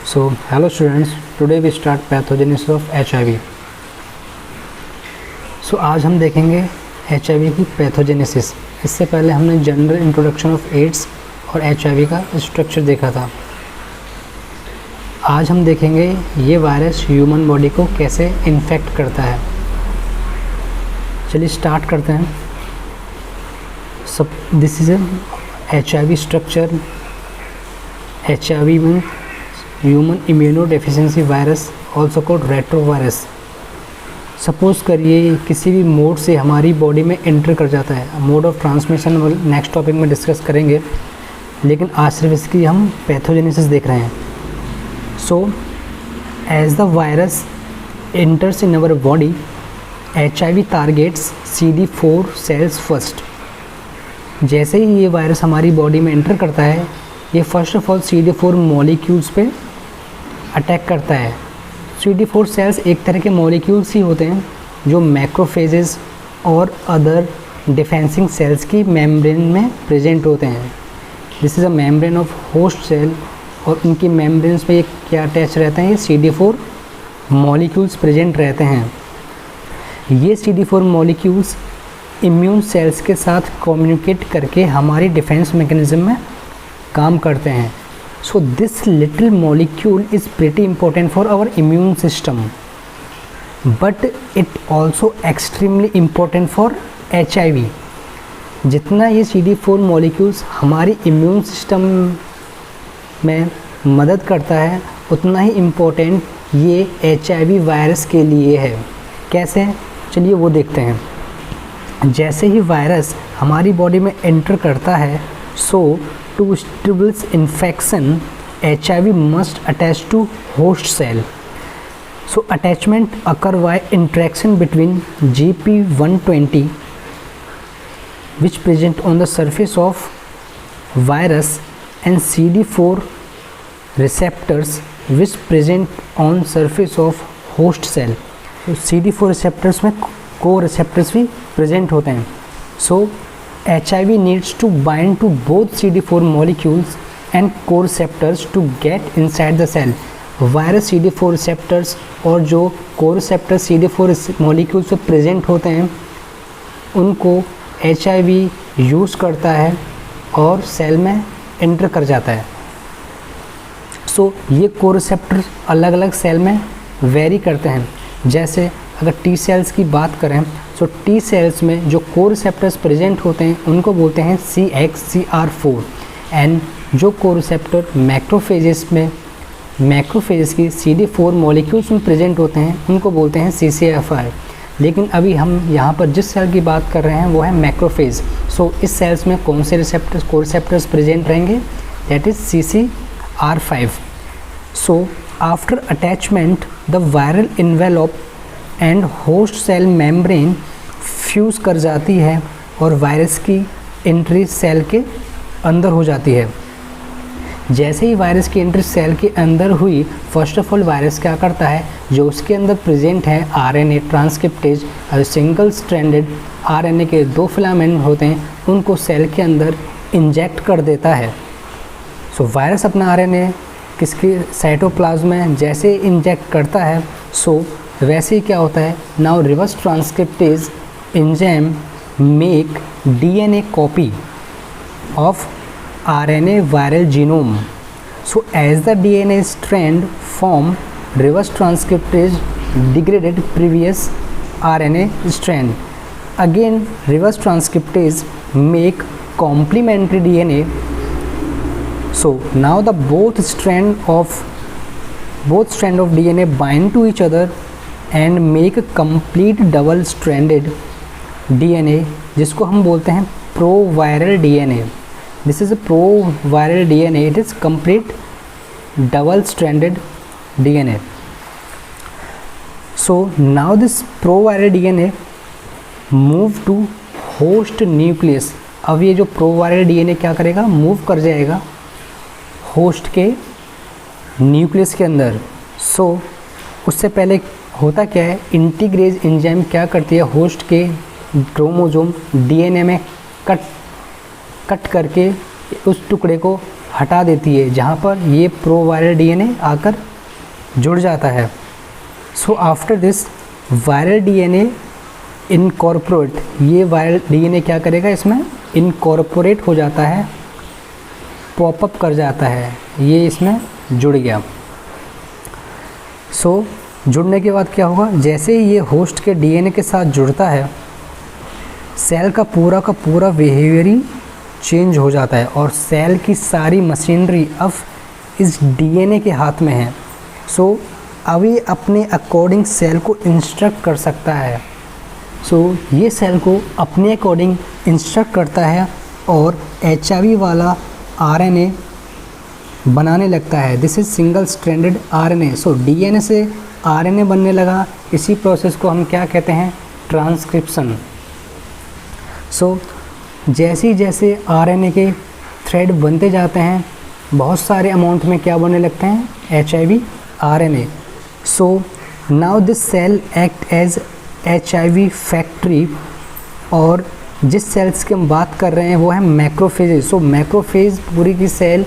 So, hello students, today we start pathogenesis of HIV. So, आज हम देखेंगे HIV की पैथोजेनेसिस। इससे पहले हमने जनरल इंट्रोडक्शन ऑफ एड्स और HIV का स्ट्रक्चर देखा था। आज हम देखेंगे ये वायरस ह्यूमन बॉडी को कैसे इन्फेक्ट करता है। चलिए स्टार्ट करते हैं। This is HIV structure. HIV mean human immunodeficiency virus, also called retrovirus. Suppose करिए किसी भी मोड से हमारी बॉडी में एंटर कर जाता है। Mode of transmission next topic में डिस्कस करेंगे, लेकिन आज सिर्फ इसकी हम पैथोजेनेसिस देख रहे हैं। So as the virus enters in our body, HIV targets CD4 cells first. जैसे ही ये वायरस हमारी बॉडी में एंटर करता है, ये first of all CD4 molecules पे अटैक करता है। CD4 सेल्स एक तरह के मॉलिक्यूल्स ही होते हैं जो मैक्रोफेजेस और अदर डिफेंसिंग सेल्स की मेम्ब्रेन में प्रेजेंट होते हैं। This is a membrane of host cell, और उनकी मेम्ब्रेन्स पे क्या अटैच रहते हैं? ये CD4 मॉलिक्यूल्स प्रेजेंट रहते हैं। ये CD4 मॉलिक्यूल्स इम्यून सेल्स के साथ कम्युनिकेट करके हमारी डिफेंस मैकेनिज्म में काम करते हैं। So this little molecule is pretty important for our immune system, but it also extremely important for HIV। जितना ये CD4 मॉलिक्यूल्स हमारी इम्यून सिस्टम में मदद करता है, उतना ही इम्पोर्टेंट ये HIV वायरस के लिए है। कैसे? चलिए वो देखते हैं। जैसे ही वायरस हमारी बॉडी में एंटर करता है, सो to establish infection, HIV must attach to host cell. So attachment occur by interaction between GP120, which present on the surface of virus, and CD4 receptors, which present on surface of host cell. So CD4 receptors में co-receptors भी present होते हैं. So HIV needs to bind to both CD4 molecules and co-receptors to get inside the cell. Virus CD4 receptors और जो co-receptors CD4 molecules पे present होते हैं, उनको HIV यूज़ करता है और सेल में एंटर कर जाता है। सो ये co-receptors अलग अलग सेल में वेरी करते हैं। जैसे अगर T सेल्स की बात करें, सो T सेल्स में जो को-रिसेप्टर्स प्रेजेंट होते हैं उनको बोलते हैं CXCR4, एंड जो को-रिसेप्टर मैक्रोफेजेस की CD4 मॉलिक्यूल्स में प्रेजेंट होते हैं उनको बोलते हैं CCFR। लेकिन अभी हम यहाँ पर जिस सेल की बात कर रहे हैं वो है मैक्रोफेज। सो इस सेल्स में कौन से को-रिसेप्टर्स प्रेजेंट रहेंगे? That is CCR5। So after attachment the viral envelope and host cell membrane fuse कर जाती है और वायरस की एंट्री सेल के अंदर हो जाती है। जैसे ही वायरस की एंट्री सेल के अंदर हुई, फर्स्ट ऑफ ऑल वायरस क्या करता है, जो उसके अंदर प्रेजेंट है RNA transcriptase, single stranded RNA के 2 फिलामेंट होते हैं, उनको सेल के अंदर इंजेक्ट कर देता है। सो वायरस अपना RNA किसके साइटोप्लाज्म में जैसे इंजेक्ट करता है, सो वैसे ही क्या होता है, now reverse transcriptase enzyme make DNA copy of RNA viral genome. So as the DNA strand form, reverse transcriptase degraded previous RNA strand. Again reverse transcriptase make complementary DNA. So now the both strand of DNA bind to each other and make a complete double stranded DNA, जिसको हम बोलते हैं प्रोवायरल DNA. This is a proviral DNA. It is complete double stranded DNA. So now this proviral DNA move to host nucleus. अब ये जो proviral DNA क्या करेगा, move कर जाएगा होस्ट के न्यूक्लियस के अंदर। सो उससे पहले होता क्या है, इंटीग्रेज एंजाइम क्या करती है, होस्ट के क्रोमोसोम DNA में कट करके उस टुकड़े को हटा देती है, जहाँ पर ये प्रो वायरल डीएनए आकर जुड़ जाता है। So after this viral DNA incorporate, ये वायरल डीएनए क्या करेगा, इसमें इनकॉर्पोरेट हो जाता है, पॉपअप कर जाता है, ये इसमें जुड़ गया। सो जुड़ने के बाद क्या होगा, जैसे ही ये होस्ट के डीएनए के साथ जुड़ता है, सेल का पूरा बिहेवियर ही चेंज हो जाता है और सेल की सारी मशीनरी अब इस डीएनए के हाथ में है। सो अब ये अपने अकॉर्डिंग सेल को इंस्ट्रक्ट कर सकता है। सो ये सेल को अपने अकॉर्डिंग इंस्ट्रक्ट करता है और एचआईवी वाला आरएनए बनाने लगता है। This is single stranded RNA. So DNA से आरएनए बनने लगा, इसी प्रोसेस को हम क्या कहते हैं, ट्रांसक्रिप्शन। सो जैसे आरएनए के थ्रेड बनते जाते हैं, बहुत सारे अमाउंट में क्या बनने लगते हैं, HIV RNA. So now this cell act as HIV factory, और जिस सेल्स की हम बात कर रहे हैं वो है मैक्रोफेज। सो मैक्रोफेज पूरी की cell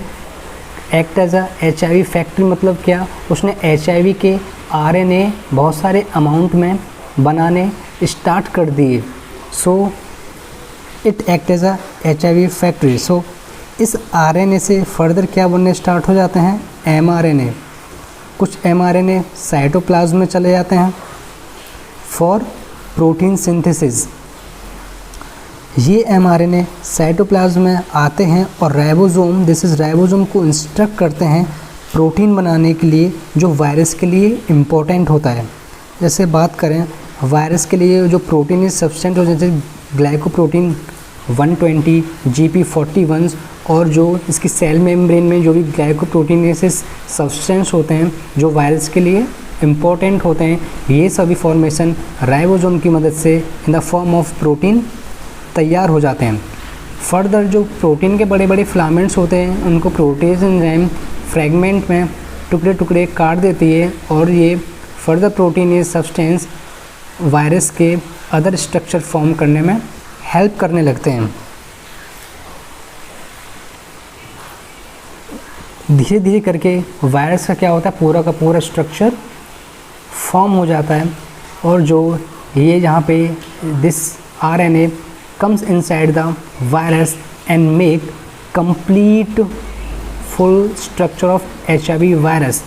act as HIV factory, मतलब क्या, उसने एचआईवी के आरएनए बहुत सारे अमाउंट में बनाने स्टार्ट कर दिए। So it act as HIV factory. So इस आरएनए से फर्दर क्या बनने स्टार्ट हो जाते हैं, एमआरएनए। कुछ एमआरएनए साइटोप्लाज्म में चले जाते हैं फॉर प्रोटीन सिंथेसिस। ये एमआरएनए साइटोप्लाज्म में आते हैं और राइबोसोम, दिस इज़ राइबोसोम को इंस्ट्रक्ट करते हैं प्रोटीन बनाने के लिए, जो वायरस के लिए इम्पोर्टेंट होता है। जैसे बात करें वायरस के लिए जो प्रोटीन इज सब्सटेंट हो, जैसे ग्लाइकोप्रोटीन 120, GP41 और जो इसकी सेल मेम्ब्रेन में जो भी ग्लाइकोप्रोटीन ऐसे सब्सटेंस होते हैं जो वायरस के लिए इम्पोर्टेंट होते हैं, ये सभी फॉर्मेशन राइबोसोम की मदद से in the form of protein तैयार हो जाते हैं। फर्दर जो प्रोटीन के बड़े बड़े फिलामेंट्स होते हैं उनको प्रोटेज एंजाइम फ्रेगमेंट में टुकड़े टुकड़े काट देती है और ये फर्दर प्रोटीन ये सब्सटेंस वायरस के अदर स्ट्रक्चर फॉर्म करने में हेल्प करने लगते हैं। धीरे धीरे करके वायरस का क्या होता है, पूरा का पूरा स्ट्रक्चर फॉर्म हो जाता है और जो ये यहाँ पे this RNA comes inside the virus and make complete full structure of HIV virus।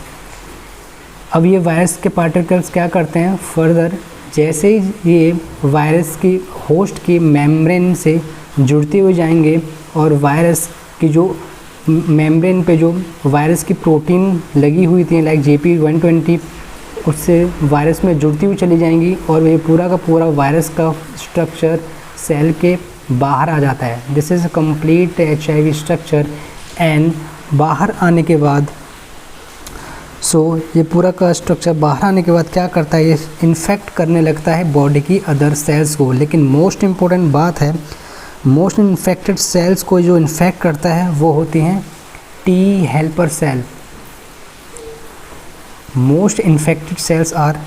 अब ये वायरस के पार्टिकल्स क्या करते हैं, फर्दर जैसे ही ये वायरस की होस्ट की मेम्ब्रेन से जुड़ते हुए जाएंगे और वायरस की जो मेम्ब्रेन पे जो वायरस की प्रोटीन लगी हुई थी लाइक GP120, उससे वायरस में जुड़ती हुई चली जाएंगी और ये पूरा का पूरा वायरस का स्ट्रक्चर सेल के बाहर आ जाता है। This is complete HIV structure. And बाहर आने के बाद ये पूरा का स्ट्रक्चर बाहर आने के बाद क्या करता है, ये इन्फेक्ट करने लगता है बॉडी की अदर सेल्स को। लेकिन मोस्ट इम्पोर्टेंट बात है, मोस्ट इन्फेक्टेड सेल्स को जो इन्फेक्ट करता है वो होती हैं T helper cell. Most infected cells are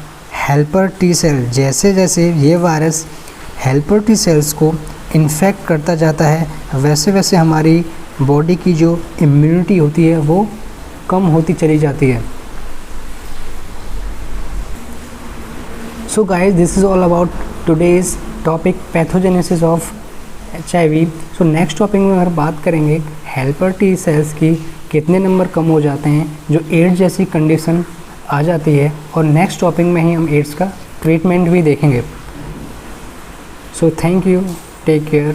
helper T cell. जैसे जैसे ये वायरस हेल्पर T सेल्स को इन्फेक्ट करता जाता है वैसे वैसे हमारी बॉडी की जो इम्यूनिटी होती है वो कम होती चली जाती है। So guys, this is all about today's topic pathogenesis of HIV। So next topic में अगर बात करेंगे हेल्पर T सेल्स की कितने नंबर कम हो जाते हैं जो एड्स जैसी कंडीशन आ जाती है, और नेक्स्ट टॉपिक में ही हम एड्स का ट्रीटमेंट भी देखेंगे। So thank you, take care.